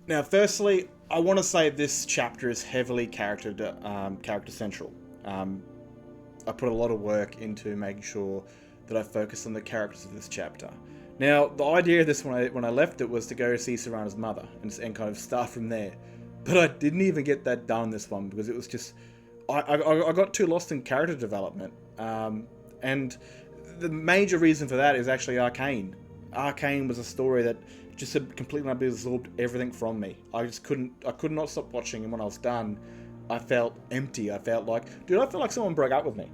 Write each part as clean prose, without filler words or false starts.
Now, firstly, I want to say this chapter is heavily character central. I put a lot of work into making sure that I focus on the characters of this chapter. Now, the idea of this when I left it was to go see Serana's mother and kind of start from there. But I didn't even get that done in this one because it was just... I got too lost in character development. And the major reason for that is actually Arcane. Arcane was a story that just completely absorbed everything from me. I could not stop watching, and when I was done, I felt empty. I felt like, I felt like someone broke up with me.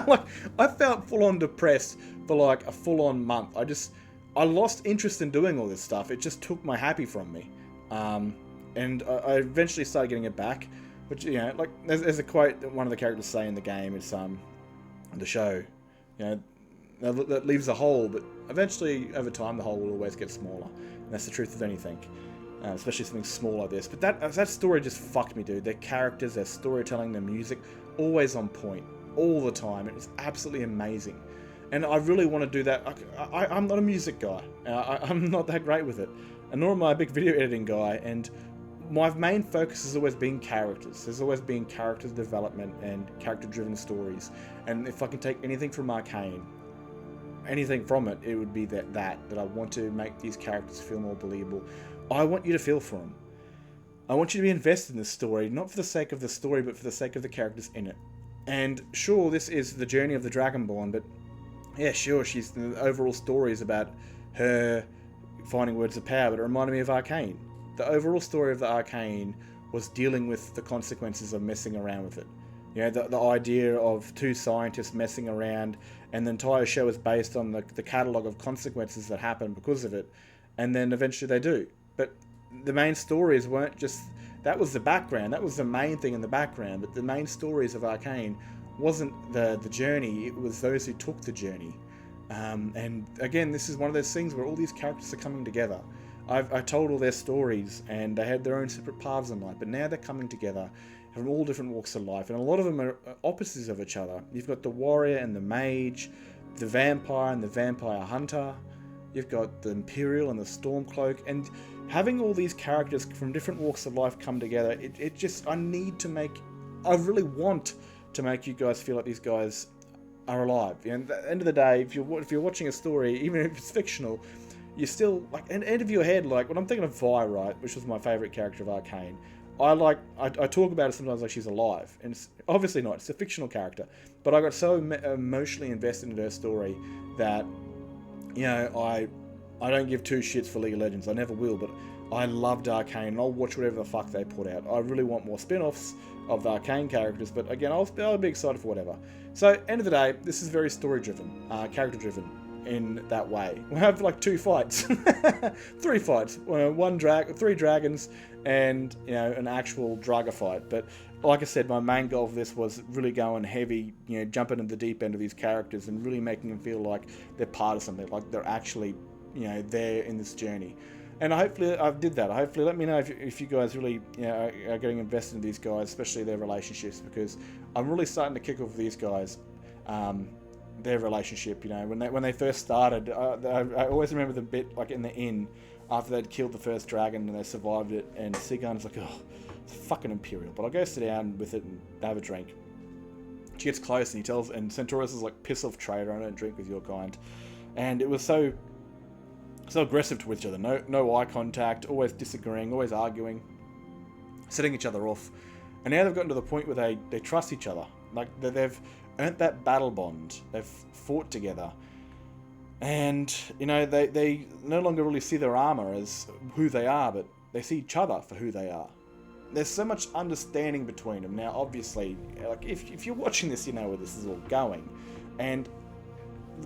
Like, I felt full-on depressed for like a full-on month. I lost interest in doing all this stuff. It just took my happy from me. And I eventually started getting it back. But, like, there's a quote that one of the characters say in the game. It's, the show, that leaves a hole, but eventually, over time, the hole will always get smaller. And that's the truth of anything. Especially something small like this. But that story just fucked me, dude. Their characters, their storytelling, their music, always on point, all the time. It was absolutely amazing. And I really want to do that. I'm not a music guy. I'm not that great with it. And nor am I a big video editing guy. And my main focus has always been characters. There's always been character development and character-driven stories. And if I can take anything from Arcane, anything from it, it would be that I want to make these characters feel more believable. I want you to feel for them. I want you to be invested in this story, not for the sake of the story, but for the sake of the characters in it. And sure, this is the journey of the Dragonborn, but yeah, sure, the overall story is about her finding words of power, but it reminded me of Arcane. The overall story of the Arcane was dealing with the consequences of messing around with it. The idea of two scientists messing around, and the entire show is based on the catalogue of consequences that happen because of it, and then eventually they do. But the main stories weren't just... That was the background, that was the main thing in the background, but the main stories of Arcane wasn't the journey, it was those who took the journey. And again, this is one of those things where all these characters are coming together. I told all their stories, and they had their own separate paths in life, but now they're coming together from all different walks of life, and a lot of them are opposites of each other. You've got the warrior and the mage, the vampire and the vampire hunter, you've got the Imperial and the Stormcloak, and having all these characters from different walks of life come together, I really want to make you guys feel like these guys are alive. And at the end of the day, if you're watching a story, even if it's fictional, you're still, like, at the end of your head, like, when I'm thinking of Vi, right, which was my favourite character of Arcane, I talk about it sometimes like she's alive, and it's obviously not, it's a fictional character, but I got so emotionally invested in her story that, I don't give two shits for League of Legends, I never will, but I loved Arcane, and I'll watch whatever the fuck they put out. I really want more spin-offs of the Arcane characters, but again, I'll be excited for whatever. So, end of the day, this is very story-driven, character-driven in that way. We have like 2 fights, 3 fights, 3 dragons, and an actual Draga fight. But like I said, my main goal for this was really going heavy, jumping into the deep end of these characters and really making them feel like they're part of something, like they're actually, there in this journey. And hopefully I did that. Hopefully, let me know if you guys really are getting invested in these guys, especially their relationships, because I'm really starting to kick off with these guys. Their relationship, when they first started, I always remember the bit like in the inn after they'd killed the first dragon and they survived it, and Sigun's like, oh, it's fucking Imperial, but I'll go sit down with it and have a drink. She gets close and Centaurus is like, piss off traitor, I don't drink with your kind. And it was so aggressive towards each other, no eye contact, always disagreeing, always arguing, setting each other off. And now they've gotten to the point where they trust each other, like they've earned that battle bond. They've fought together, and they no longer really see their armor as who they are, but they see each other for who they are. There's so much understanding between them now. Obviously, like if you're watching this, you know where this is all going, and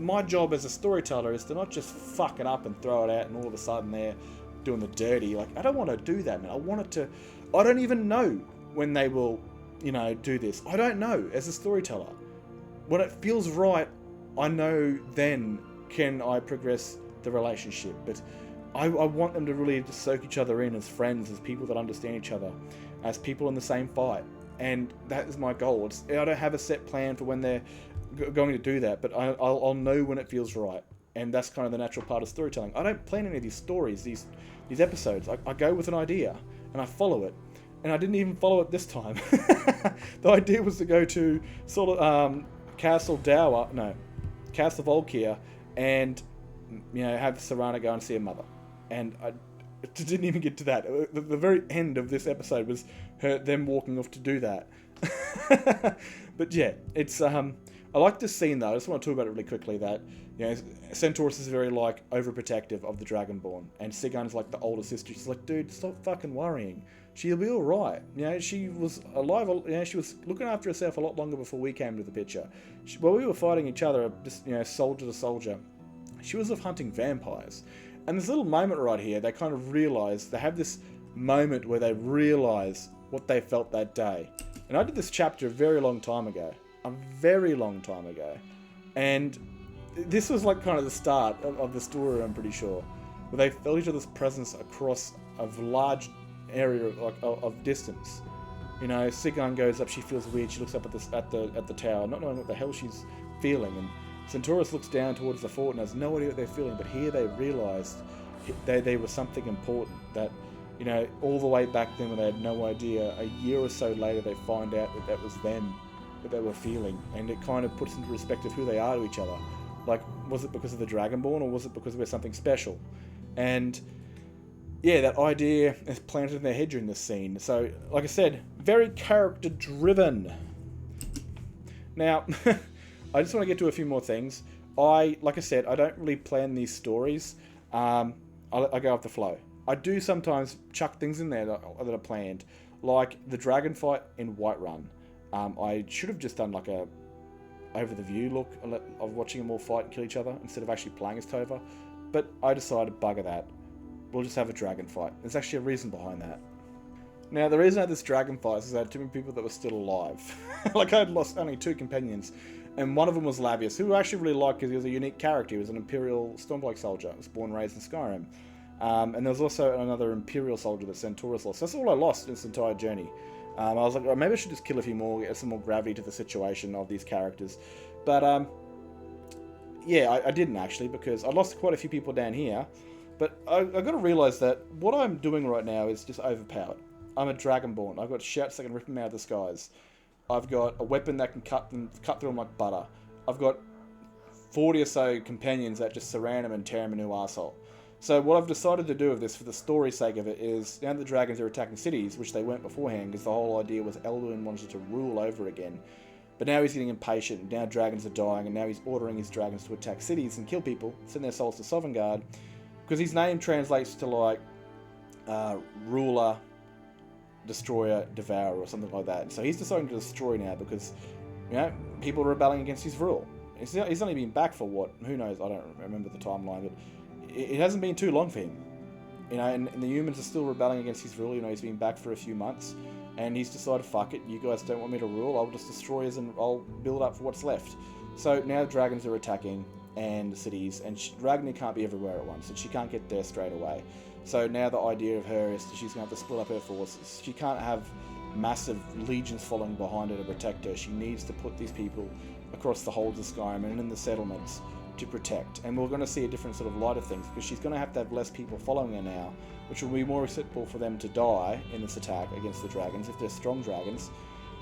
my job as a storyteller is to not just fuck it up and throw it out, and all of a sudden they're doing the dirty. Like, I don't want to do that, man. I don't even know when they will, do this. I don't know as a storyteller. When it feels right, I know then can I progress the relationship. But I want them to really just soak each other in as friends, as people that understand each other, as people in the same fight. And that is my goal. I don't have a set plan for when they're going to do that, but I'll know when it feels right. And that's kind of the natural part of storytelling. I don't plan any of these stories, these episodes. I go with an idea and I follow it. And I didn't even follow it this time. The idea was to go to sort of Castle Volkir, and have Serana go and see her mother. And I didn't even get to that. The very end of this episode was them walking off to do that. But yeah, it's I like this scene though. I just want to talk about it really quickly. That Centaurus is very like overprotective of the Dragonborn, and Sigun's like the older sister. She's like, dude, stop fucking worrying. She'll be all right. She was alive. She was looking after herself a lot longer before we came to the picture. While we were fighting each other, just soldier to soldier, she was off hunting vampires. And this little moment right here, they kind of realize, they have this moment where they realize what they felt that day. And I did this chapter a very long time ago. And this was like kind of the start of the story, I'm pretty sure, where they felt each other's presence across a large area of distance. Sigun goes up, she feels weird, she looks up at the tower, not knowing what the hell she's feeling, and Centaurus looks down towards the fort and has no idea what they're feeling, but here they realised they were something important, that all the way back then when they had no idea, a year or so later they find out that was them that they were feeling, and it kind of puts into respect of who they are to each other. Like, was it because of the Dragonborn, or was it because we're something special? And yeah, that idea is planted in their head during this scene. So, like I said, very character-driven. Now, I just want to get to a few more things. Like I said, I don't really plan these stories. I go off the flow. I do sometimes chuck things in there that are planned, like the dragon fight in Whiterun. I should have just done like a over-the-view look of watching them all fight and kill each other instead of actually playing as Tova. But I decided, bugger that. We'll just have a dragon fight. There's actually a reason behind that. Now, the reason I had this dragon fight is I had too many people that were still alive. Like, I had lost only 2 companions, and one of them was Lavius, who I actually really liked because he was a unique character. He was an Imperial Stormblade soldier. He was born and raised in Skyrim. And there was also another Imperial soldier that Centaurus lost. That's all I lost in this entire journey. I was like, maybe I should just kill a few more, get some more gravity to the situation of these characters. But, yeah, I didn't actually, because I lost quite a few people down here. But I've got to realise that what I'm doing right now is just overpowered. I'm a Dragonborn. I've got shouts that can rip them out of the skies. I've got a weapon that can cut through them like butter. I've got 40 or so companions that just surround them and tear them a new arsehole. So what I've decided to do with this, for the story's sake of it, is now the dragons are attacking cities, which they weren't beforehand, because the whole idea was Elduin wanted to rule over again. But now he's getting impatient, now dragons are dying, and now he's ordering his dragons to attack cities and kill people, send their souls to Sovngarde, because his name translates to like ruler, destroyer, devourer, or something like that. And so he's deciding to destroy now because people are rebelling against his rule. He's only been back for what? Who knows? I don't remember the timeline, but it hasn't been too long for him. And the humans are still rebelling against his rule. He's been back for a few months, and he's decided, fuck it, you guys don't want me to rule, I'll just destroy us and I'll build up for what's left. So now dragons are attacking and the cities, and Ragnar can't be everywhere at once, and she can't get there straight away. So now the idea of her is that she's going to have to split up her forces. She can't have massive legions following behind her to protect her. She needs to put these people across the holds of Skyrim and in the settlements to protect. And we're going to see a different sort of light of things, because she's going to have less people following her now, which will be more acceptable for them to die in this attack against the dragons, if they're strong dragons.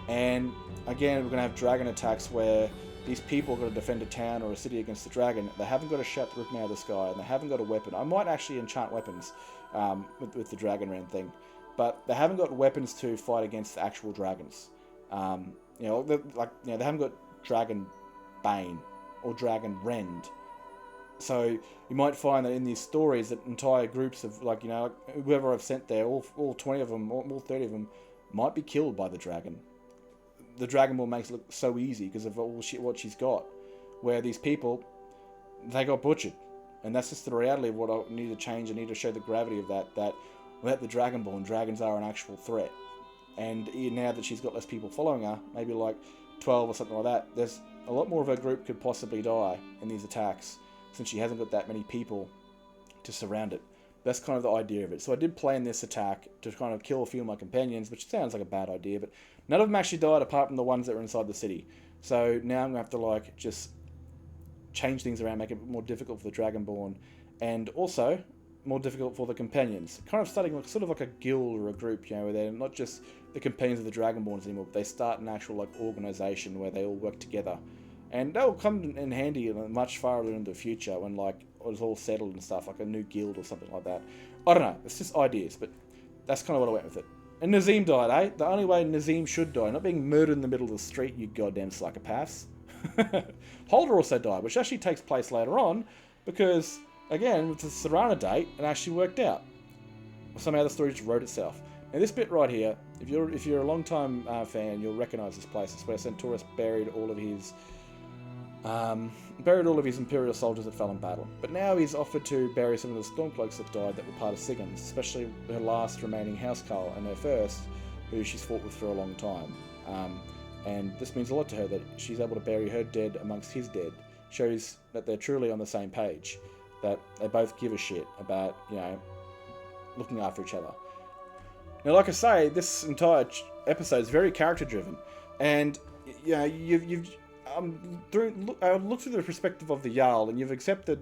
And again, we're going to have dragon attacks where these people are going to defend a town or a city against the dragon. They haven't got a shot ripping out of the sky, and they haven't got a weapon. I might actually enchant weapons with the dragon round thing, but they haven't got weapons to fight against the actual dragons. They haven't got dragon bane or dragon rend. So you might find that in these stories that entire groups of whoever I've sent there, all 20 of them, all 30 of them, might be killed by the dragon. The Dragonborn makes it look so easy because of all what she's got, where these people, they got butchered. And that's just the reality of what I need to change. I need to show the gravity of that without the Dragonborn, dragons are an actual threat. And now that she's got less people following her, maybe like 12 or something like that, there's a lot more of her group could possibly die in these attacks, since she hasn't got that many people to surround it. That's kind of the idea of it. So I did plan this attack to kind of kill a few of my companions, which sounds like a bad idea, but none of them actually died apart from the ones that were inside the city. So now I'm going to have to just change things around, make it more difficult for the Dragonborn, and also more difficult for the companions. Kind of starting like sort of like a guild or a group, you know, where they're not just the companions of the Dragonborns anymore, but they start an actual like organization where they all work together. And they'll come in handy much farther in the future when like it's all settled and stuff, like a new guild or something like that. I don't know, it's just ideas, but that's kind of what I went with it. And Nazim died, eh? The only way Nazim should die, not being murdered in the middle of the street, you goddamn psychopaths. Holder also died, which actually takes place later on, because, again, with the Serana date, it actually worked out. Somehow the story just wrote itself. Now this bit right here, if you're a long-time fan, you'll recognise this place. It's where Centaurus buried all of his Imperial soldiers that fell in battle. But now he's offered to bury some of the Stormcloaks that died that were part of Sigurd's, especially her last remaining housecarl and her first, who she's fought with for a long time. And this means a lot to her that she's able to bury her dead amongst his dead. Shows that they're truly on the same page, that they both give a shit about, you know, looking after each other. Now, like I say, this entire episode is very character driven, and you know, you've look through the perspective of the Jarl, and you've helped the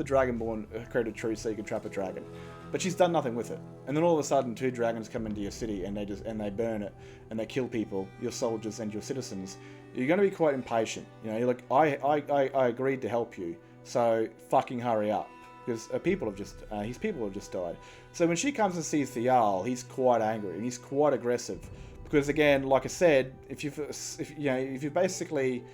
Dragonborn create a truce so you can trap a dragon, but she's done nothing with it. And then all of a sudden, 2 dragons come into your city, and they burn it, and they kill people, your soldiers and your citizens. You're going to be quite impatient. You know, you're like, I agreed to help you, so fucking hurry up, because his people have just died. So when she comes and sees the Jarl, he's quite angry and he's quite aggressive, because again, like I said, if you basically,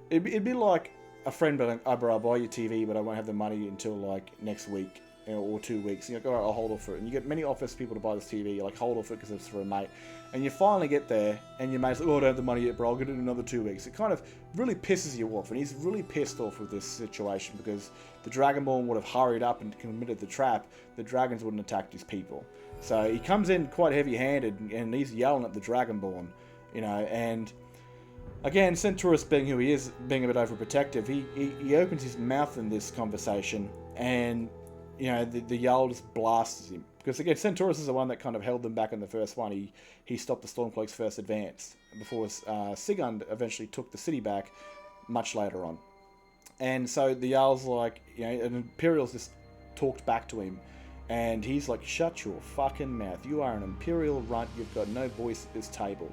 it'd be like a friend being like, oh, bro, I'll buy you TV, but I won't have the money until like next week, you know, or 2 weeks. And you're like, all right, I'll hold off for it. And you get many offers people to buy this TV. You're like, hold off for it because it's for a mate. And you finally get there, and your mate's like, oh, I don't have the money yet, bro. I'll get it in another 2 weeks. It kind of really pisses you off. And he's really pissed off with this situation because the Dragonborn would have hurried up and committed the trap. The dragons wouldn't have attacked his people. So he comes in quite heavy-handed, and he's yelling at the Dragonborn, you know, and again, Centaurus, being who he is, being a bit overprotective, he opens his mouth in this conversation, and you know the Jarl just blasts him, because again, Centaurus is the one that kind of held them back in the first one. He stopped the Stormcloaks' first advance before Sigurd eventually took the city back much later on. And so the Jarl's like, you know, and Imperials just talked back to him, and he's like, shut your fucking mouth, you are an Imperial runt, you've got no voice at this table.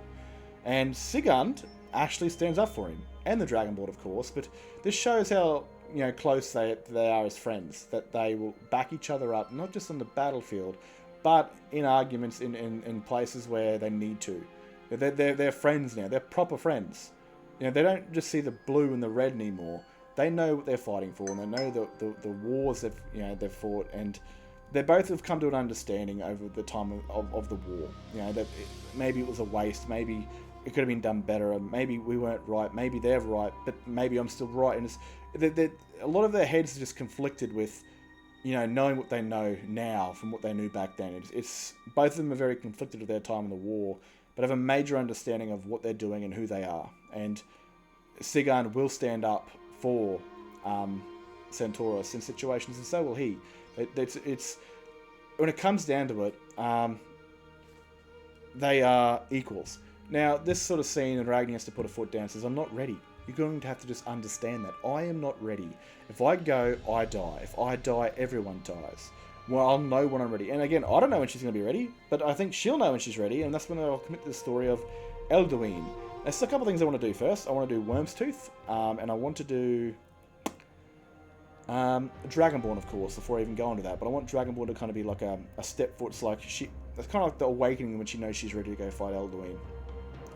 And Sigurd actually stands up for him, and the Dragonborn, of course, but this shows how, you know, close they are as friends, that they will back each other up, not just on the battlefield, but in arguments in places where they need to. They're friends now, they're proper friends. You know, they don't just see the blue and the red anymore. They know what they're fighting for, and they know the wars they've fought, and they both have come to an understanding over the time of the war. You know, that maybe it was a waste, maybe it could have been done better, and maybe we weren't right, maybe they're right, but maybe I'm still right. And a lot of their heads are just conflicted with, you know, knowing what they know now from what they knew back then. It's both of them are very conflicted with their time in the war, but have a major understanding of what they're doing and who they are. And Sigurd will stand up for Centaurus in situations, and so will he. It's when it comes down to it, they are equals. Now, this sort of scene, and Ragnar has to put a foot down, says, I'm not ready. You're going to have to just understand that. I am not ready. If I go, I die. If I die, everyone dies. Well, I'll know when I'm ready. And again, I don't know when she's going to be ready, but I think she'll know when she's ready, and that's when I'll commit to the story of Elduin. There's a couple of things I want to do first. I want to do Worm's Tooth, and I want to do Dragonborn, of course, before I even go into that. But I want Dragonborn to kind of be like a step foot. It's like it's kind of like the awakening when she knows she's ready to go fight Elduin.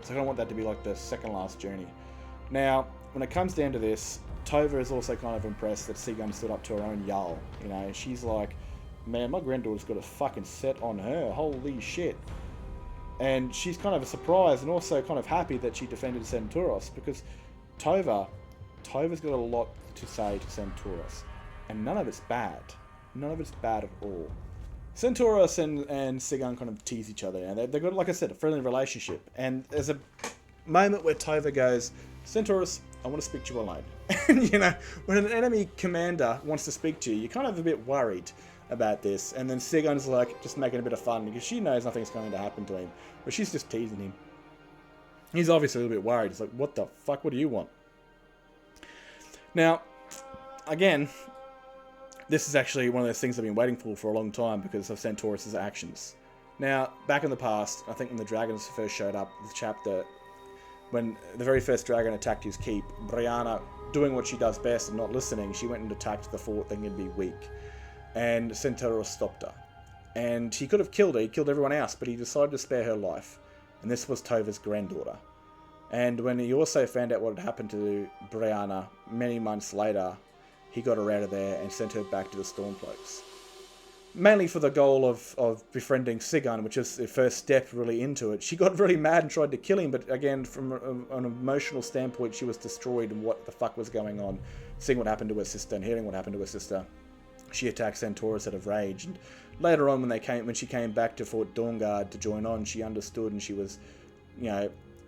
So I don't want that to be like the second last journey. Now, when it comes down to this, Tova is also kind of impressed that Sigurd stood up to her own Jarl. You know, she's like, man, my granddaughter's got a fucking set on her. Holy shit. And she's kind of surprised and also kind of happy that she defended Centaurus, because Tova's got a lot to say to Centaurus. And none of it's bad. None of it's bad at all. Centaurus and Sigurd kind of tease each other, and they've got, like I said, a friendly relationship. And there's a moment where Tova goes, Centaurus, I want to speak to you alone. And, you know, when an enemy commander wants to speak to you, you're kind of a bit worried about this. And then Sigurd's like, just making a bit of fun, because she knows nothing's going to happen to him. But she's just teasing him. He's obviously a little bit worried. He's like, what the fuck, what do you want? Now, again, this is actually one of those things I've been waiting for a long time because of Centaurus' actions. Now, back in the past, I think when the dragons first showed up, the chapter, when the very first dragon attacked his keep, Brianna, doing what she does best and not listening, she went and attacked the fort thinking it'd be weak. And Centaurus stopped her. And he could have killed her, he killed everyone else, but he decided to spare her life. And this was Tova's granddaughter. And when he also found out what had happened to Brianna many months later, he got her out of there and sent her back to the Stormcloaks. Mainly for the goal of befriending Sigurd, which is the first step really into it. She got really mad and tried to kill him, but again, from an emotional standpoint, she was destroyed and what the fuck was going on. Seeing what happened to her sister and hearing what happened to her sister, she attacked Centaurus out of rage. And later on, when she came back to Fort Dawnguard to join on, she understood and she was,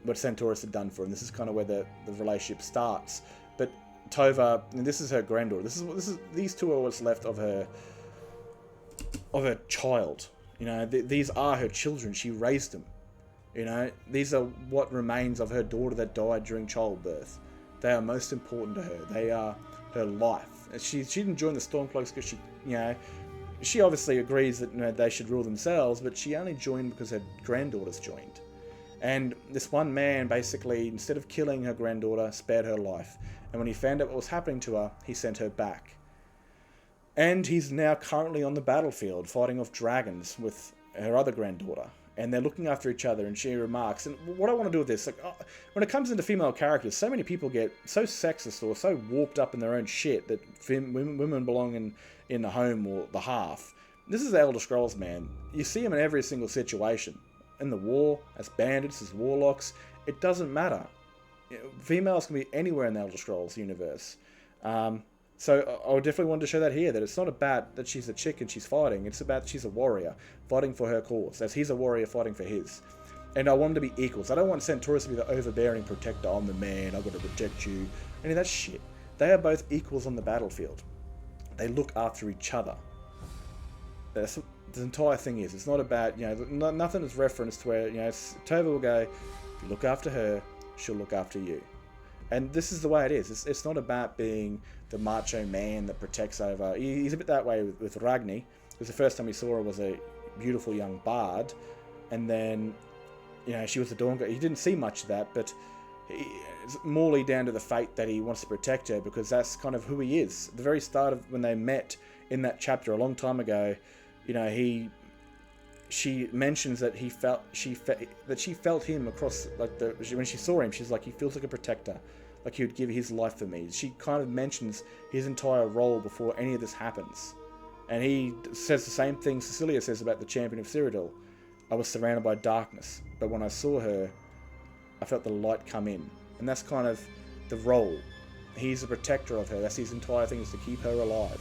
what Centaurus had done for him. This is kind of where the relationship starts. But Tova, and this is her granddaughter. These two are what's left of her child. These are her children. She raised them. These are what remains of her daughter that died during childbirth. They are most important to her. They are her life. She didn't join the Stormcloaks because she obviously agrees that they should rule themselves, but she only joined because her granddaughters joined. And this one man basically, instead of killing her granddaughter, spared her life. And when he found out what was happening to her, he sent her back. And he's now currently on the battlefield fighting off dragons with her other granddaughter. And they're looking after each other, and she remarks, and what I want to do with this, when it comes into female characters, so many people get so sexist or so warped up in their own shit that women belong in the home or the hearth. This is the Elder Scrolls, man. You see them in every single situation. In the war, as bandits, as warlocks, it doesn't matter. Females can be anywhere in the Elder Scrolls universe. So I definitely wanted to show that here, that it's not about that she's a chick and she's fighting, it's about that she's a warrior, fighting for her cause, as he's a warrior fighting for his. And I want them to be equals. I don't want Centaurus to be the overbearing protector, I'm the man, I've got to protect you, any of that shit. They are both equals on the battlefield. They look after each other. That's what the entire thing is. It's not about, nothing is referenced where, Tova will go, if you look after her, she'll look after you. And this is the way it is. It's not about being the macho man that protects over. He's a bit that way with Ragni, because the first time we saw her was a beautiful young bard, and then, she was a Dawnguard. He didn't see much of that, but it's morely down to the fate that he wants to protect her, because that's kind of who he is. At the very start of when they met in that chapter a long time ago, she mentions that she felt him across, when she saw him, she's like, he feels like a protector, like he would give his life for me. She kind of mentions his entire role before any of this happens. And he says the same thing Cecilia says about the champion of Cyrodiil. I was surrounded by darkness, but when I saw her, I felt the light come in. And that's kind of the role. He's a protector of her. That's his entire thing, is to keep her alive.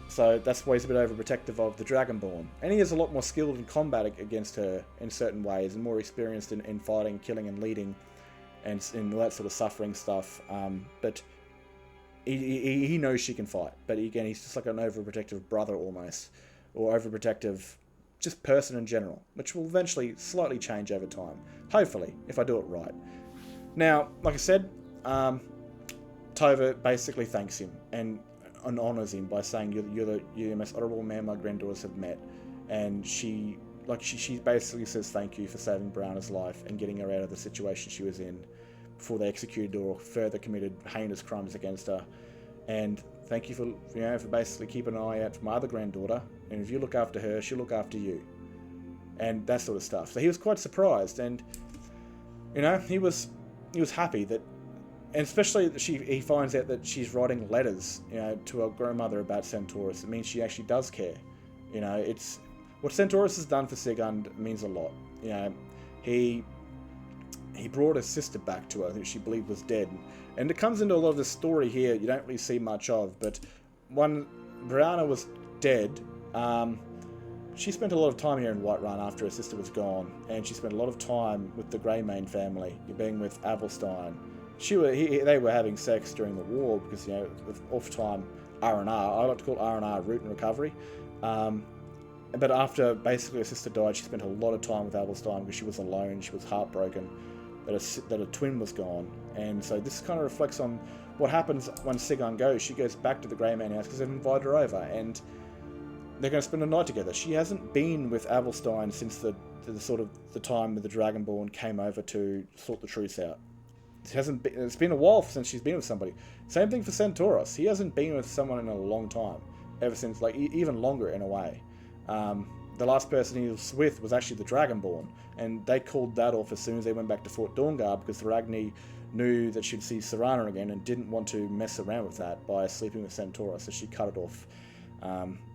So that's why he's a bit overprotective of the Dragonborn. And he is a lot more skilled in combat against her in certain ways, and more experienced in fighting, killing, and leading, and in all that sort of suffering stuff. But he knows she can fight. But again, he's just like an overprotective brother almost, or overprotective just person in general, which will eventually slightly change over time. Hopefully, if I do it right. Now, like I said, Tova basically thanks him and honours him by saying, you're the most honourable man my granddaughters have met. And she basically says thank you for saving Brianna's life and getting her out of the situation she was in before they executed her or further committed heinous crimes against her. And thank you for basically keeping an eye out for my other granddaughter. And if you look after her, she'll look after you. And that sort of stuff. So he was quite surprised, and he was happy that. And especially that he finds out that she's writing letters, to her grandmother about Centaurus. It means she actually does care. It's what Centaurus has done for Sigurd means a lot. He brought her sister back to her, who she believed was dead. And it comes into a lot of the story here you don't really see much of. But when Brianna was dead, she spent a lot of time here in Whiterun after her sister was gone, and she spent a lot of time with the Greymane family, being with Avelstein. They were having sex during the war because, with off-time R&R, I like to call R&R root and recovery. But after basically her sister died, she spent a lot of time with Avelstein because she was alone, she was heartbroken. that a twin was gone. And so this kind of reflects on what happens when Sigurd goes. She goes back to the Grey Man house because they've invited her over, and they're going to spend a night together. She hasn't been with Avelstein since the time that the Dragonborn came over to sort the truce out. It's been a while since she's been with somebody. Same thing for Centauros. He hasn't been with someone in a long time, ever since, like, even longer in a way. The last person he was with was actually the Dragonborn, and they called that off as soon as they went back to Fort Dawnguard, because Ragni knew that she'd see Serana again and didn't want to mess around with that by sleeping with Centauros, so she cut it off.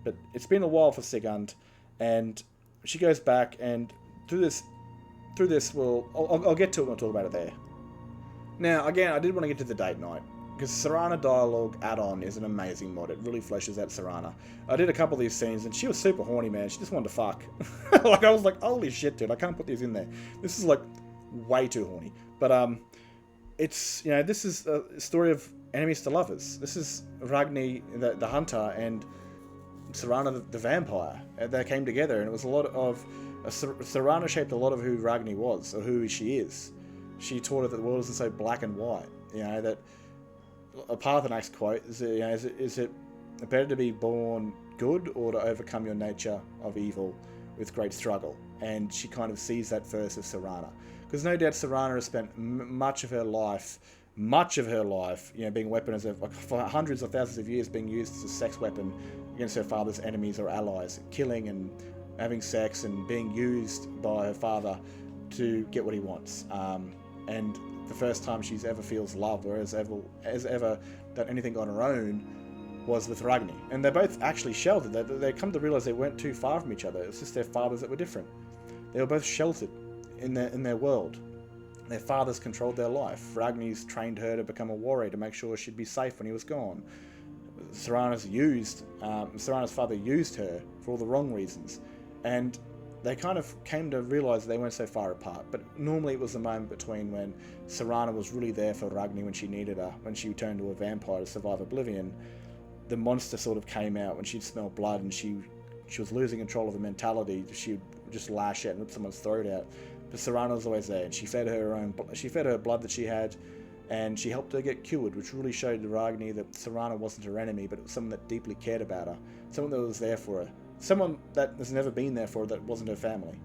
But it's been a while for Sigurd, and she goes back, and through this, I'll get to it when I'll talk about it there. Now, again, I did want to get to the date night, because Serana Dialogue add-on is an amazing mod. It really fleshes out Serana. I did a couple of these scenes, and she was super horny, man. She just wanted to fuck. Like, I was like, holy shit, dude, I can't put these in there. This is, like, way too horny. But, it's, this is a story of enemies to lovers. This is Ragni, the hunter, and Serana, the vampire. They came together, and it was a lot of... Serana shaped a lot of who Ragni was, or who she is. She taught her that the world isn't so black and white. That a Parthenax quote is, is it better to be born good or to overcome your nature of evil with great struggle? And she kind of sees that first with Serana. Because no doubt Serana has spent much of her life, being weaponized, for hundreds of thousands of years, being used as a sex weapon against her father's enemies or allies, killing and having sex and being used by her father to get what he wants. And the first time she's ever feels love or has ever done anything on her own was with Ragni. And they're both actually sheltered. They come to realize they weren't too far from each other. It's just their fathers that were different. They were both sheltered in their world. Their fathers controlled their life. Ragni's trained her to become a warrior to make sure she'd be safe when he was gone. Serana's father used her for all the wrong reasons. And they kind of came to realise they weren't so far apart. But normally it was the moment between when Serana was really there for Ragni when she needed her, when she turned to a vampire to survive oblivion. The monster sort of came out when she'd smell blood, and she was losing control of her mentality. She'd just lash out and rip someone's throat out. But Serana was always there, and she fed her blood that she had, and she helped her get cured, which really showed to Ragni that Serana wasn't her enemy, but it was someone that deeply cared about her, someone that was there for her. Someone that has never been there for her that wasn't her family.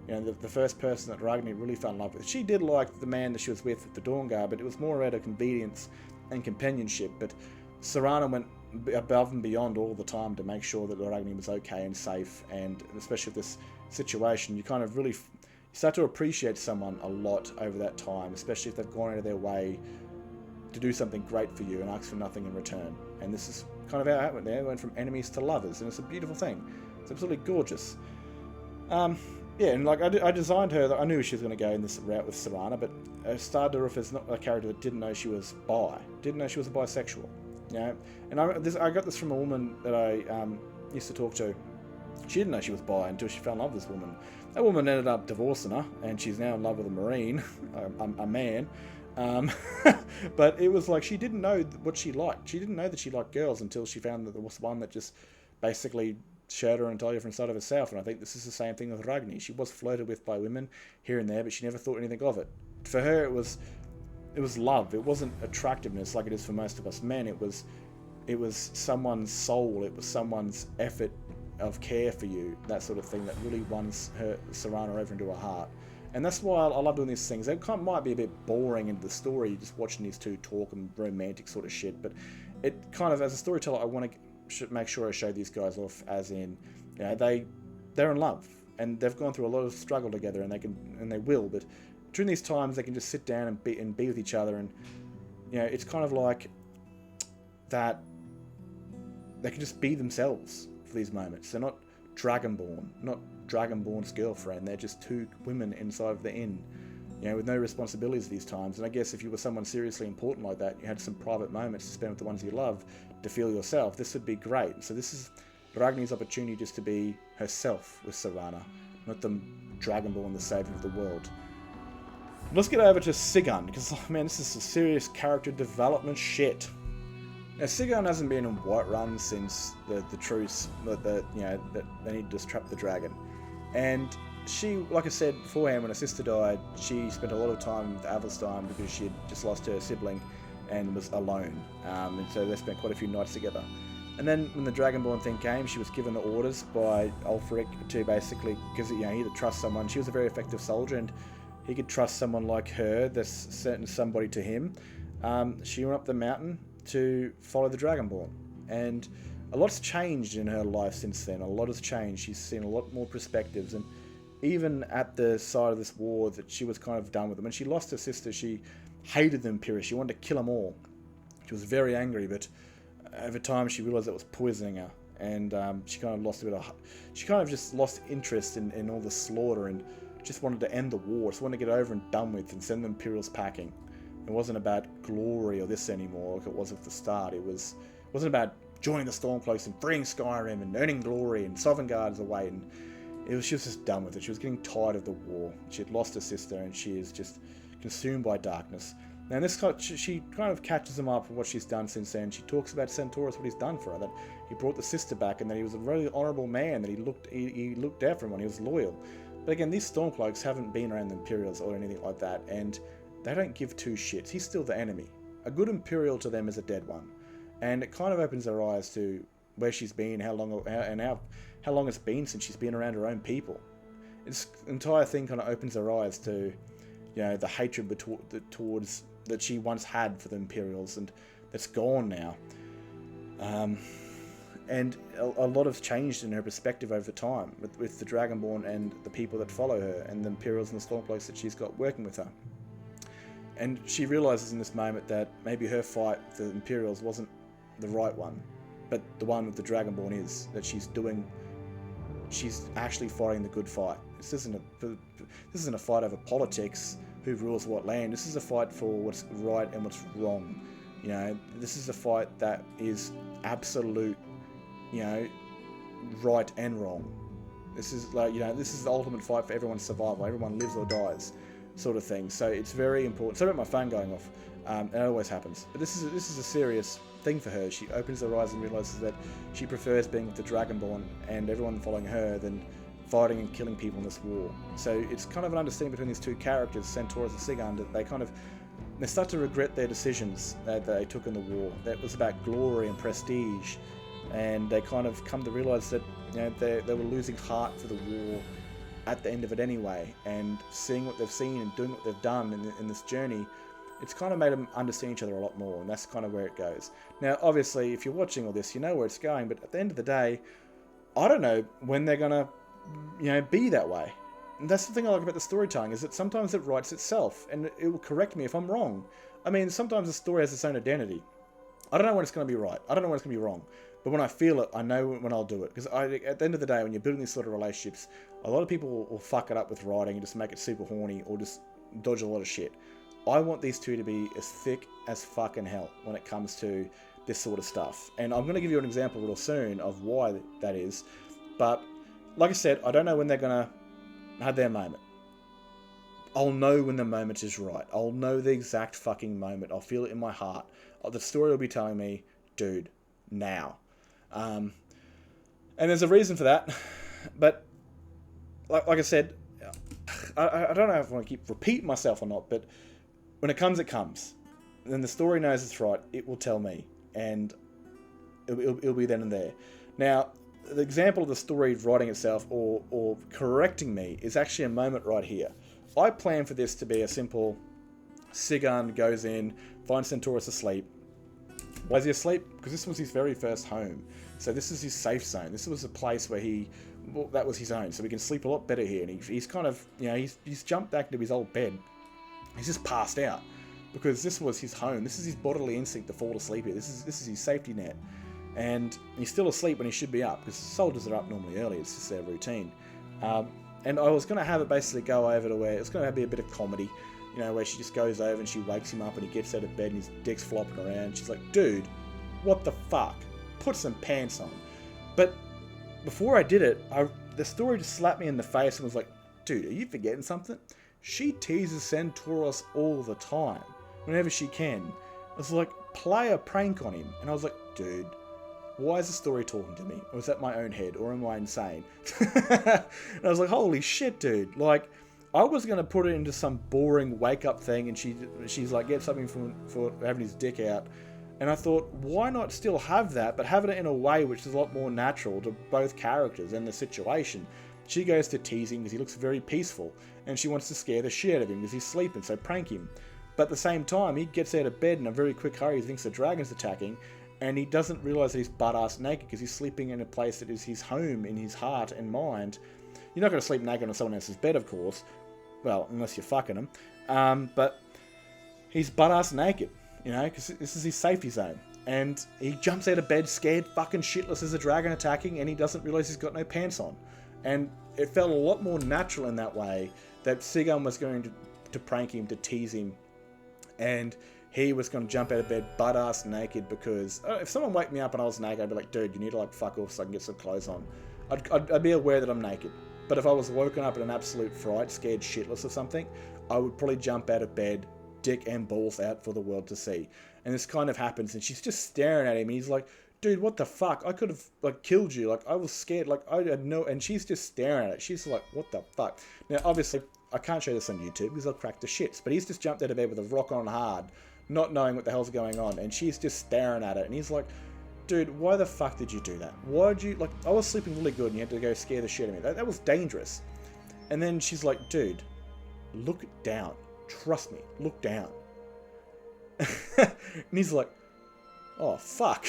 The first person that Ragni really fell in love with. She did like the man that she was with at the Dawnguard, but it was more about her convenience and companionship. But Serana went above and beyond all the time to make sure that Ragni was okay and safe, and especially with this situation, you kind of really start to appreciate someone a lot over that time, especially if they've gone out of their way to do something great for you and ask for nothing in return. And this is kind of how it happened there. It went from enemies to lovers, and it's a beautiful thing. It's absolutely gorgeous. And like I designed her. I knew she was going to go in this route with Serana, but I started her off as not a character that didn't know she was didn't know she was a bisexual. And I got this from a woman that I used to talk to. She didn't know she was bi until she fell in love with this woman. That woman ended up divorcing her, and she's now in love with a Marine, a man. But it was like she didn't know what she liked. She didn't know that she liked girls until she found that there was one that just basically showed her an entirely different side of herself. And I think this is the same thing with Ragni. She was flirted with by women here and there, but she never thought anything of it. For her, it was love. It wasn't attractiveness like it is for most of us men. It was someone's soul. It was someone's effort of care for you, that sort of thing, that really won Serana over into her heart. And that's why I love doing these things. It might be a bit boring in the story, just watching these two talk and romantic sort of shit, but it kind of, as a storyteller, I want to make sure I show these guys off as in, they're in love, and they've gone through a lot of struggle together, and they will, but during these times they can just sit down and be with each other, and it's kind of like that they can just be themselves for these moments. They're not Dragonborn's girlfriend. They're just two women inside of the inn, with no responsibilities these times. And I guess if you were someone seriously important like that, you had some private moments to spend with the ones you love to feel yourself, this would be great. So this is Ragni's opportunity just to be herself with Serana, not the Dragonborn, the savior of the world. Let's get over to Sigurd, because, man, this is some serious character development shit. Now, Sigurd hasn't been in Whiterun since the truce that they need to trap the dragon. And she, like I said beforehand, when her sister died, she spent a lot of time with Avalstein because she had just lost her sibling and was alone. And so they spent quite a few nights together. And then when the Dragonborn thing came, she was given the orders by Ulfric to basically, because he had to trust someone. She was a very effective soldier, and he could trust someone like her, that's certain somebody to him. She went up the mountain to follow the Dragonborn. And a lot's changed in her life since then. A lot has changed. She's seen a lot more perspectives. And even at the side of this war, that she was kind of done with them. When she lost her sister, she hated the Imperials. She wanted to kill them all. She was very angry, but over time she realised that was poisoning her. And she kind of lost a bit of... She kind of just lost interest in all the slaughter and just wanted to end the war. Just wanted to get over and done with and send the Imperials packing. It wasn't about glory or this anymore like it was at the start. It wasn't about joining the Stormcloaks and freeing Skyrim and earning glory and Sovngarde is away. And she was just done with it. She was getting tired of the war. She had lost her sister and she is just consumed by darkness. Now this she kind of catches him up for what she's done since then. She talks about Centaurus, what he's done for her, that he brought the sister back and that he was a really honourable man, that he looked out for him, he was loyal. But again, these Stormcloaks haven't been around the Imperials or anything like that, and they don't give two shits. He's still the enemy. A good Imperial to them is a dead one. And it kind of opens their eyes to where she's been, how long it's been since she's been around her own people. This entire thing kind of opens their eyes to, the hatred towards that she once had for the Imperials, and that's gone now. And a lot has changed in her perspective over time with the Dragonborn and the people that follow her, and the Imperials and the Stormcloaks that she's got working with her. And she realises in this moment that maybe her fight with the Imperials wasn't the right one, but the one with the Dragonborn is, that she's actually fighting the good fight. This isn't a fight over politics, who rules what land. This is a fight for what's right and what's wrong. This is a fight that is absolute, right and wrong. This is this is the ultimate fight for everyone's survival. Everyone lives or dies, sort of thing. So it's very important. Sorry about my phone going off. And it always happens. But this is a serious thing for her. She opens her eyes and realizes that she prefers being with the Dragonborn and everyone following her than fighting and killing people in this war. So it's kind of an understanding between these two characters, Centaurus and Sigurd, that they start to regret their decisions that they took in the war. That was about glory and prestige, and they kind of come to realize that they were losing heart for the war at the end of it anyway. And seeing what they've seen and doing what they've done in this journey, it's kind of made them understand each other a lot more, and that's kind of where it goes. Now, obviously, if you're watching all this, you know where it's going, but at the end of the day, I don't know when they're gonna be that way. And that's the thing I like about the storytelling, is that sometimes it writes itself, and it will correct me if I'm wrong. I mean, sometimes the story has its own identity. I don't know when it's going to be right. I don't know when it's going to be wrong. But when I feel it, I know when I'll do it. Because at the end of the day, when you're building these sort of relationships, a lot of people will fuck it up with writing and just make it super horny or just dodge a lot of shit. I want these two to be as thick as fucking hell when it comes to this sort of stuff. And I'm going to give you an example real soon of why that is. But like I said, I don't know when they're going to have their moment. I'll know when the moment is right. I'll know the exact fucking moment. I'll feel it in my heart. The story will be telling me, dude, now. And there's a reason for that. But like I said, I don't know if I want to keep repeating myself or not, but when it comes, it comes. Then the story knows it's right. It will tell me. And it'll be then and there. Now, the example of the story writing itself or correcting me is actually a moment right here. I plan for this to be a simple Sigurd goes in, finds Centaurus asleep. Why is he asleep? Because this was his very first home. So this is his safe zone. This was a place where that was his own. So he can sleep a lot better here. And he's kind of, he's jumped back into his old bed. He's just passed out because this was his home. This is his bodily instinct to fall asleep here. This is his safety net. And he's still asleep when he should be up, because soldiers are up normally early. It's just their routine. And I was going to have it basically go over to where it's going to be a bit of comedy, where she just goes over and she wakes him up and he gets out of bed and his dick's flopping around. She's like, dude, what the fuck? Put some pants on. But before I did it, the story just slapped me in the face and was like, dude, are you forgetting something? She teases Centaurus all the time, whenever she can. It's like, play a prank on him. And I was like, dude, why is the story talking to me? Or is that my own head? Or am I insane? And I was like, holy shit, dude. Like, I was going to put it into some boring wake-up thing, and she's like, get something for having his dick out. And I thought, why not still have that, but have it in a way which is a lot more natural to both characters and the situation. She goes to tease him because he looks very peaceful, and she wants to scare the shit out of him because he's sleeping, so prank him. But at the same time, he gets out of bed in a very quick hurry. He thinks the dragon's attacking, and he doesn't realise that he's butt-ass naked because he's sleeping in a place that is his home in his heart and mind. You're not going to sleep naked on someone else's bed, of course. Well, unless you're fucking him. But he's butt-ass naked, you know, because this is his safety zone. And he jumps out of bed scared fucking shitless as a dragon attacking, and he doesn't realise he's got no pants on. And it felt a lot more natural in that way that Sigurd was going to prank him, to tease him, and he was going to jump out of bed butt-ass naked because if someone waked me up and I was naked, I'd be like, dude, you need to like fuck off so I can get some clothes on. I'd be aware that I'm naked. But if I was woken up in an absolute fright, scared shitless of something, I would probably jump out of bed, dick and balls out for the world to see. And this kind of happens, and she's just staring at him, and he's like, dude, what the fuck? I could have, like, killed you. Like, I was scared. Like, I had no... And she's just staring at it. She's like, what the fuck? Now, obviously, I can't show this on YouTube because I'll crack the shits. But he's just jumped out of bed with a rock on hard, not knowing what the hell's going on. And she's just staring at it. And he's like, dude, why the fuck did you do that? Why did you... Like, I was sleeping really good, and you had to go scare the shit out of me. That was dangerous. And then she's like, dude, look down. Trust me. Look down. And he's like, oh, fuck.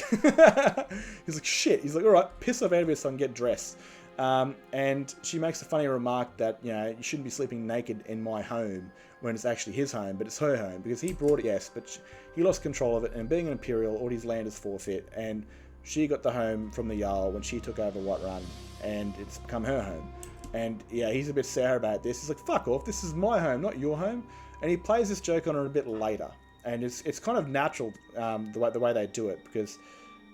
He's like, shit. He's like, all right, piss off out of here so I can get dressed. And she makes a funny remark that, you know, you shouldn't be sleeping naked in my home when it's actually his home, but it's her home. Because he brought it, yes, but he lost control of it. And being an Imperial, all his land is forfeit. And she got the home from the Jarl when she took over Whiterun. And it's become her home. And, yeah, he's a bit sour about this. He's like, fuck off, this is my home, not your home. And he plays this joke on her a bit later. And it's kind of natural, the way they do it, because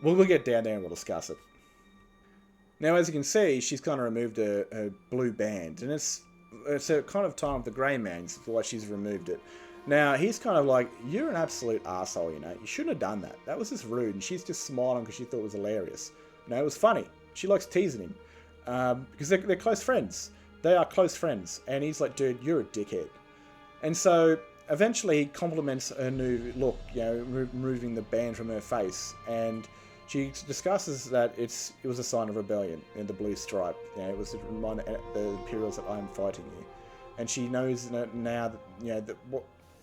we'll get down there and we'll discuss it. Now, as you can see, she's kind of removed her blue band, and it's a kind of time of the Grey Man, that's why she's removed it. Now, he's kind of like, you're an absolute arsehole, you know, you shouldn't have done that. That was just rude, and she's just smiling because she thought it was hilarious. You know, it was funny. She likes teasing him, because they're close friends. They are close friends, and he's like, dude, you're a dickhead. And so... eventually, he compliments her new look, you know, removing the band from her face, and she discusses that it was a sign of rebellion in the blue stripe. You know, it was to remind the Imperials that I am fighting you, and she knows now that, you know, that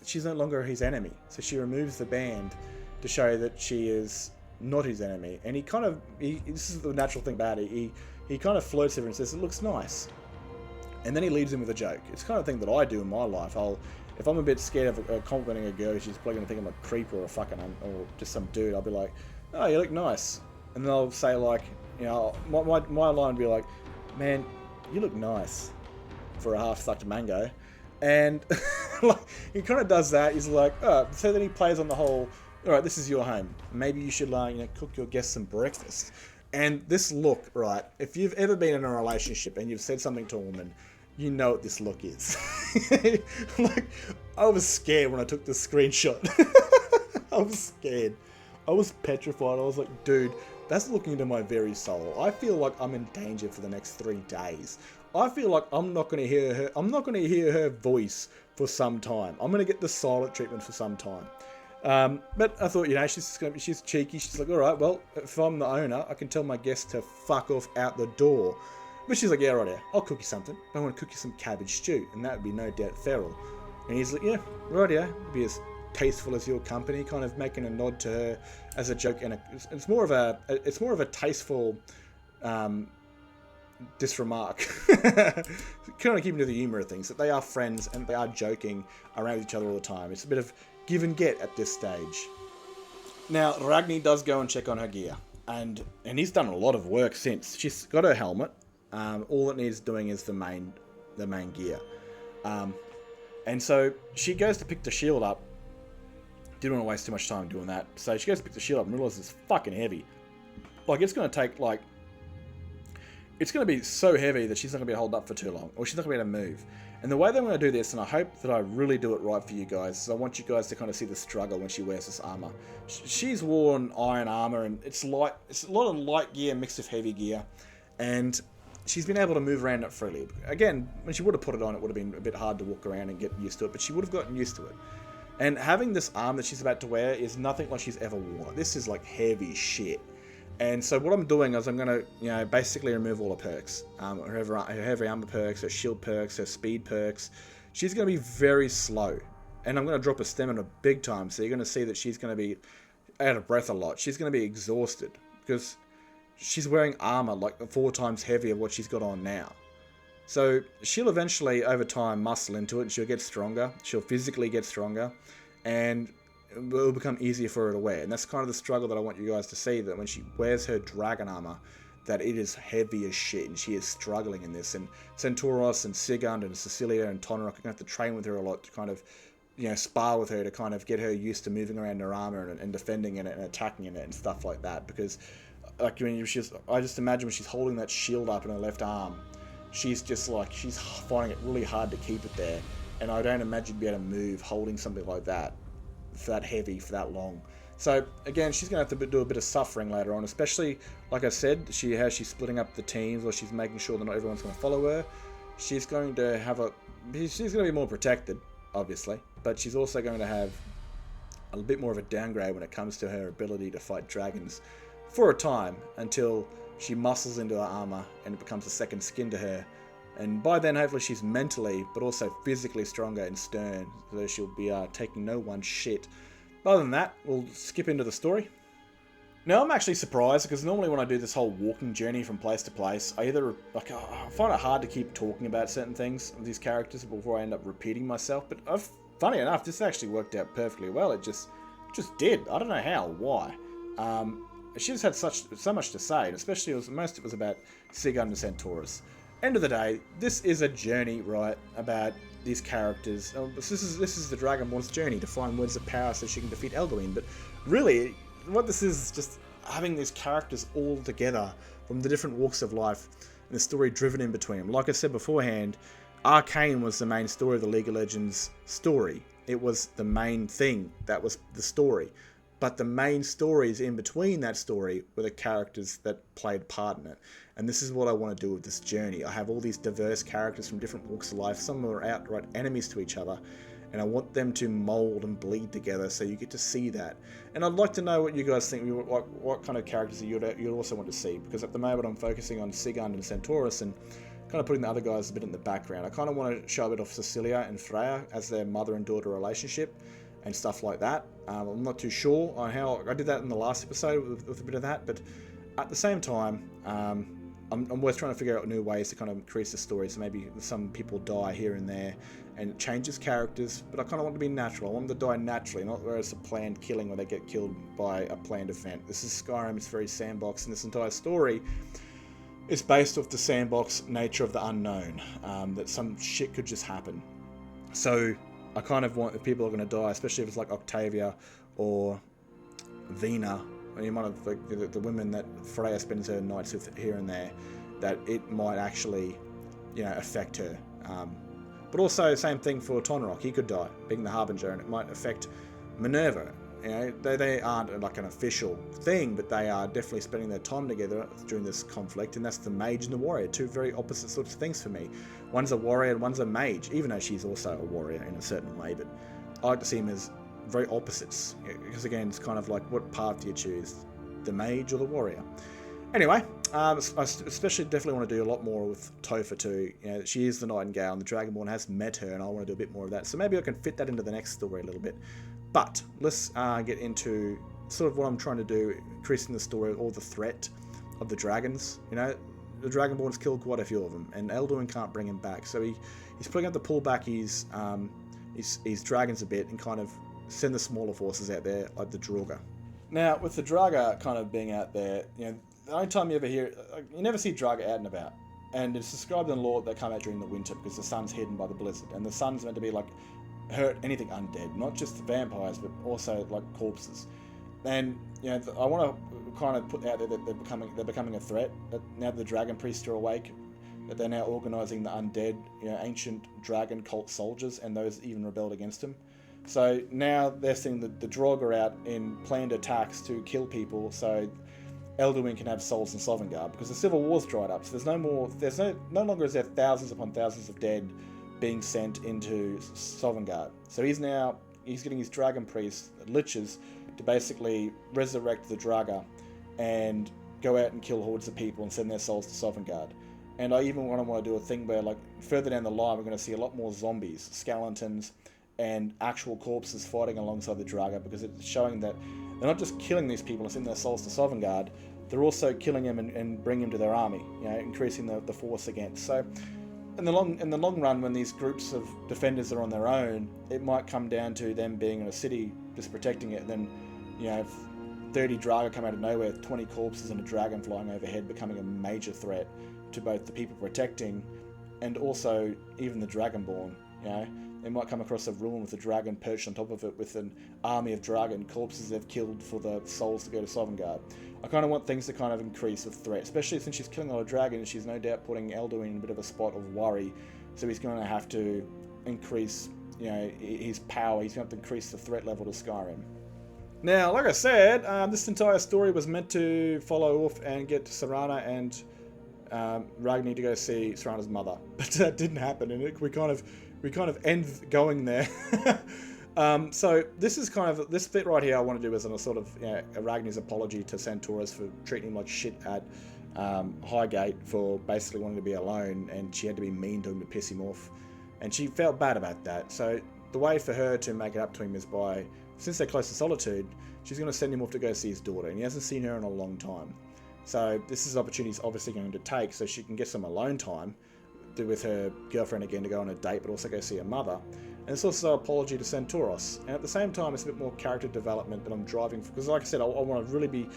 she's no longer his enemy. So she removes the band to show that she is not his enemy. And this is the natural thing about it. He kind of flirts with her and says, "It looks nice," and then he leaves him with a joke. It's the kind of thing that I do in my life. If I'm a bit scared of complimenting a girl, she's probably going to think I'm a creep or or just some dude, I'll be like, oh, you look nice. And then I'll say, like, you know, my line would be like, man, you look nice for a half-sucked mango. And like, he kind of does that. He's like, oh, so then he plays on the whole, all right, this is your home. Maybe you should, you know, cook your guests some breakfast. And this look, right, if you've ever been in a relationship and you've said something to a woman, you know what this look is. Like, I was scared when I took the screenshot. I was scared. I was petrified. I was like, dude, that's looking into my very soul. I feel like I'm in danger for the next 3 days. I feel like I'm not going to hear her. I'm not going to hear her voice for some time. I'm going to get the silent treatment for some time. But I thought, you know, she's cheeky. She's like, all right, well, if I'm the owner, I can tell my guests to fuck off out the door. But she's like, yeah, right here, I'll cook you something. I want to cook you some cabbage stew, and that would be no doubt feral. And he's like, yeah, right here, it'll be as tasteful as your company, kind of making a nod to her as a joke, and it's more of a tasteful disremark. Kind of keeping to the humour of things, that they are friends and they are joking around each other all the time. It's a bit of give and get at this stage. Now, Ragni does go and check on her gear, and he's done a lot of work since. She's got her helmet. All it needs doing is the main gear. And so she goes to pick the shield up. Didn't want to waste too much time doing that. So she goes to pick the shield up and realizes it's fucking heavy. Like, it's going to take, like, it's going to be so heavy that she's not going to be held up for too long, or she's not going to be able to move. And the way that I'm going to do this, and I hope that I really do it right for you guys, is I want you guys to kind of see the struggle when she wears this armor. She's worn iron armor, and it's light. It's a lot of light gear mixed with heavy gear, and she's been able to move around it freely. Again, when she would have put it on, it would have been a bit hard to walk around and get used to it, but she would have gotten used to it. And having this arm that she's about to wear is nothing like she's ever worn. This is like heavy shit. And so what I'm doing is I'm going to, basically remove all her perks. Her heavy armor perks, her shield perks, her speed perks. She's going to be very slow. And I'm going to drop her stamina big time. So you're going to see that she's going to be out of breath a lot. She's going to be exhausted because she's wearing armor like 4 times heavier what she's got on now. So she'll eventually, over time, muscle into it and she'll get stronger. She'll physically get stronger. And it will become easier for her to wear. And that's kind of the struggle that I want you guys to see, that when she wears her dragon armor, that it is heavy as shit, and she is struggling in this. And Centauros and Sigurd and Cecilia and Tonrok are going to have to train with her a lot to kind of, spar with her to kind of get her used to moving around her armor and defending in it and attacking in it and stuff like that. Because, I just imagine when she's holding that shield up in her left arm, she's finding it really hard to keep it there. And I don't imagine you'd be able to move holding something like that for that heavy, for that long. So again, she's going to have to do a bit of suffering later on, especially, like I said, she's splitting up the teams, or she's making sure that not everyone's going to follow her. She's going to be more protected, obviously, but she's also going to have a bit more of a downgrade when it comes to her ability to fight dragons for a time, until she muscles into her armor and it becomes a second skin to her. And by then, hopefully, she's mentally, but also physically stronger and stern, so she'll be taking no one shit. Other than that, we'll skip into the story. Now, I'm actually surprised, because normally when I do this whole walking journey from place to place, I find it hard to keep talking about certain things of these characters before I end up repeating myself. But funny enough, this actually worked out perfectly well. It just did. I don't know how, why. She just had so much to say, and especially most of it was about Sigurd and Centauros. End of the day, this is a journey, right, about these characters. This is the Dragonborn's journey to find words of power so she can defeat Elduin. But really, what this is just having these characters all together from the different walks of life, and the story driven in between them. Like I said beforehand, Arcane was the main story of the League of Legends story. It was the main thing. That was the story. But the main stories in between that story were the characters that played part in it. And this is what I want to do with this journey. I have all these diverse characters from different walks of life. Some are outright enemies to each other. And I want them to mold and bleed together so you get to see that. And I'd like to know what you guys think, what kind of characters you'd also want to see. Because at the moment I'm focusing on Sigurd and Centauros and kind of putting the other guys a bit in the background. I kind of want to show a bit of Cecilia and Freya as their mother and daughter relationship and stuff like that. I'm not too sure on how I did that in the last episode with a bit of that, but at the same time, I'm always trying to figure out new ways to kind of increase the story. So maybe some people die here and there, and it changes characters, but I kind of want it to be natural. I want them to die naturally, not where it's a planned killing where they get killed by a planned event. This is Skyrim, it's very sandbox, and this entire story is based off the sandbox nature of the unknown, that some shit could just happen. So I kind of want, if people are going to die, especially if it's like Octavia or Vina, or one of the women that Freya spends her nights with here and there, that it might actually, affect her. But also, same thing for Tonrok. He could die, being the Harbinger, and it might affect Minerva. They aren't like an official thing, but they are definitely spending their time together during this conflict, and that's the mage and the warrior, two very opposite sorts of things for me. One's a warrior and one's a mage, even though she's also a warrior in a certain way, but I like to see them as very opposites, because again, it's kind of like, what path do you choose, the mage or the warrior? Anyway, I especially definitely want to do a lot more with Topher too. She is the Nightingale, and the Dragonborn has met her, and I want to do a bit more of that, so maybe I can fit that into the next story a little bit. But let's get into sort of what I'm trying to do, increasing the story, or the threat of the dragons. The Dragonborn's killed quite a few of them, and Elduin can't bring him back, so he's putting up to pull back his dragons a bit and kind of send the smaller forces out there, like the Draugr. Now, with the Draugr kind of being out there, the only time you ever hear, you never see Draugr out and about, and it's described in lore that they come out during the winter because the sun's hidden by the blizzard, and the sun's meant to be like hurt anything undead, not just vampires, but also like corpses. And I want to kind of put out there that they're becoming a threat. That now that the dragon priests are awake, that they're now organising the undead, ancient dragon cult soldiers, and those even rebelled against them. So now they're seeing the Draugr are out in planned attacks to kill people, so Elduin can have souls in Sovngarde, because the civil war's dried up. So no longer is there thousands upon thousands of dead being sent into Sovngarde. So he's getting his dragon priests, liches, to basically resurrect the Draugr and go out and kill hordes of people and send their souls to Sovngarde. And I even want to do a thing where, like, further down the line, we're going to see a lot more zombies, skeletons, and actual corpses fighting alongside the Draugr, because it's showing that they're not just killing these people and sending their souls to Sovngarde, they're also killing them and bringing them to their army, increasing the force against. So in the long run, when these groups of defenders are on their own, it might come down to them being in a city just protecting it, and then 30 Draugr come out of nowhere, 20 corpses and a dragon flying overhead, becoming a major threat to both the people protecting and also even the Dragonborn. They might come across a ruin with a dragon perched on top of it with an army of dragon corpses they've killed for the souls to go to Sovngarde. I kind of want things to kind of increase with threat, especially since she's killing a lot of dragons. She's no doubt putting Elduin in a bit of a spot of worry, so he's going to have to increase his power. He's going to have to increase the threat level to Skyrim. Now, like I said, this entire story was meant to follow off and get Serana and Ragni to go see Serana's mother, but that didn't happen, and we kind of end going there. So this is kind of this bit right here. I want to do as a sort of Ragni's apology to Centaurus for treating him like shit at Highgate for basically wanting to be alone, and she had to be mean to him to piss him off, and she felt bad about that. So the way for her to make it up to him is by, since they're close to Solitude, she's going to send him off to go see his daughter, and he hasn't seen her in a long time. So this is an opportunity he's obviously going to take, so she can get some alone time with her girlfriend again to go on a date, but also go see her mother. And it's also an apology to Centauros. And at the same time, it's a bit more character development that I'm driving for, because like I said, I want to really be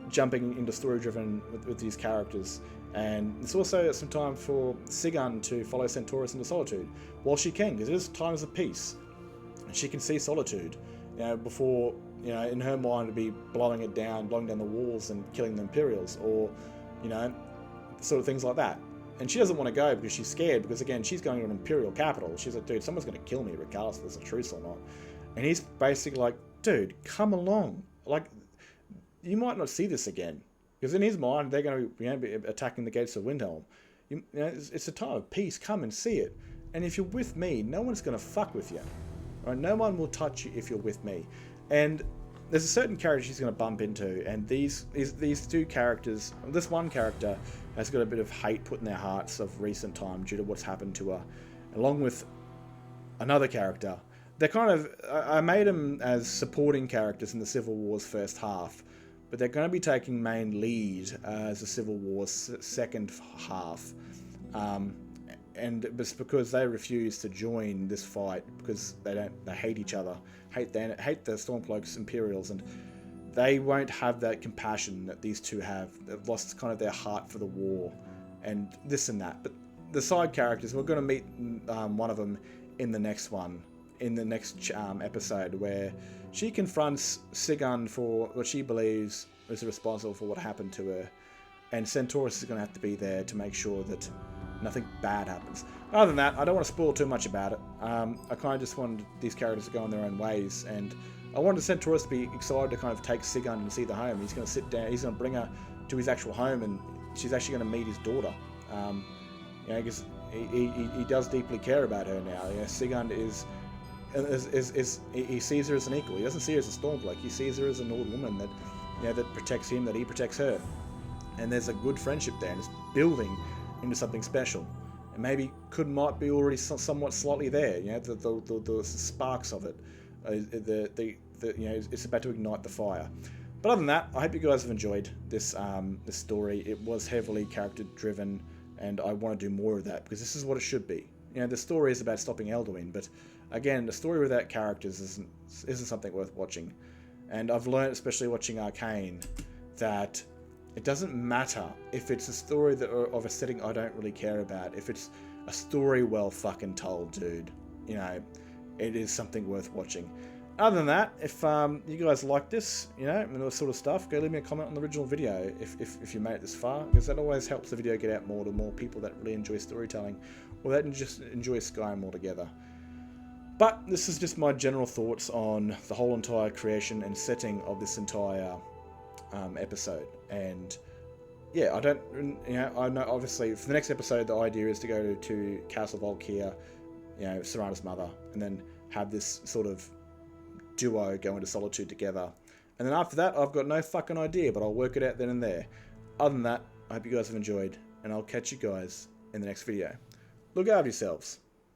jumping into story-driven with these characters. And it's also some time for Sigurd to follow Centaurus into Solitude, while she can, because it is times of peace. And she can see Solitude, before, in her mind, to be blowing down the walls and killing the Imperials, or, sort of things like that. And she doesn't want to go because she's scared, because again, she's going to an Imperial capital. She's like, dude, someone's going to kill me regardless if there's a truce or not. And he's basically like, dude, come along. Like, you might not see this again. Because in his mind, they're going to be attacking the gates of Windhelm. It's a time of peace. Come and see it. And if you're with me, no one's going to fuck with you. Right? No one will touch you if you're with me. And there's a certain character she's going to bump into, and these two characters, this one character has got a bit of hate put in their hearts of recent time due to what's happened to her, along with another character. They're kind of, I made them as supporting characters in the Civil War's first half, but they're going to be taking main lead as the Civil War's second half. And it's because they refuse to join this fight because they hate each other, hate the Stormcloaks Imperials, and they won't have that compassion that these two have. They've lost kind of their heart for the war and this and that. But the side characters, we're going to meet one of them in the next episode, where she confronts Sigurd for what she believes is responsible for what happened to her, and Centaurus is going to have to be there to make sure that nothing bad happens. Other than that, I don't want to spoil too much about it. I kind of just wanted these characters to go on their own ways, and I wanted Centaurus to be excited to kind of take Sigurd and see the home. He's going to sit down, he's going to bring her to his actual home, and she's actually going to meet his daughter. Because he does deeply care about her now. Sigurd he sees her as an equal. He doesn't see her as a Stormcloak. He sees her as an old woman that protects him, that he protects her. And there's a good friendship there, and it's building into something special, and maybe might be already somewhat slightly there. The sparks of it. It's about to ignite the fire. But other than that, I hope you guys have enjoyed this story. It was heavily character driven, and I want to do more of that because this is what it should be. The story is about stopping Elduin, but again, the story without characters isn't something worth watching. And I've learned, especially watching Arcane, that it doesn't matter if it's a story of a setting I don't really care about. If it's a story well fucking told, dude, it is something worth watching. other than that, if you guys like this, you know, and this sort of stuff, go leave me a comment on the original video if you made it this far, because that always helps the video get out more to more people that really enjoy storytelling, or that just enjoy Skyrim altogether. But this is just my general thoughts on the whole entire creation and setting of this entire episode. And yeah, I don't, you know, I know obviously for the next episode the idea is to go to Castle Valkyria, you know, Serana's mother, and then have this sort of duo go into Solitude together. And then after that, I've got no fucking idea, but I'll work it out then and there. Other than that, I hope you guys have enjoyed, and I'll catch you guys in the next video. Look after yourselves.